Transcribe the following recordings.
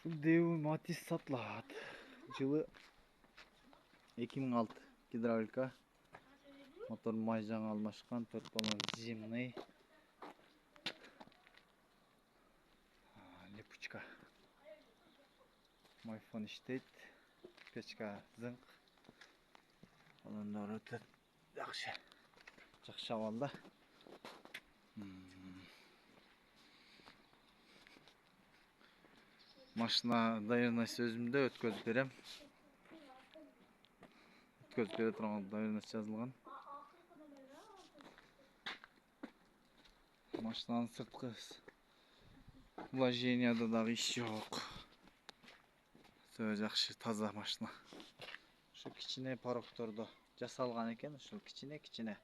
Дэу Матис сатылат. Жылы 2006 гидравлика. Мотор май жаңа алмашкан, 4 балон зимный. Липучка. Майфон иштейт. Печка зыңк. Балондар өтөт. Жакшы. Жакшы абалда. Машина даярнасы өзүмдө өткөзүп берем. Өткөзүп бере турган даярнасы жазылган. Машинанын сырткы вложенияда дагы иш жок. Сөз жакшы, таза машина. Şu кичине пароктордо жасалган экен, ушул кичине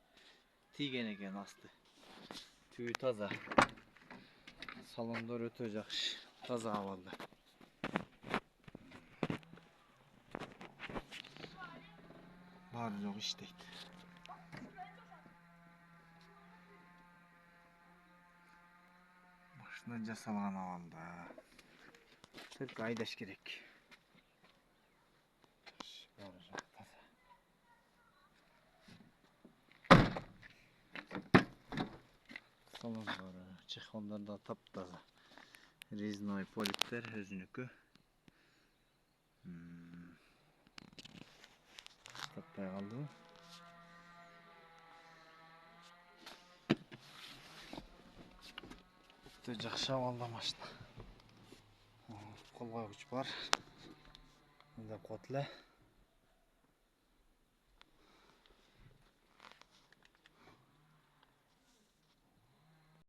тийген экен асты. Түбү таза. Салондор өтө жакшы, таза абалда. Баары жок иштейт. Машина жасалган абалда. Только айдаш керек. Баары жок таза. Салондор, чехолдор да таптаза. Резиновый полиптер өзүнүкү. Таппай калды. Өтө жакшы абалда машина. Кол койгуч бар. Мында кот эле.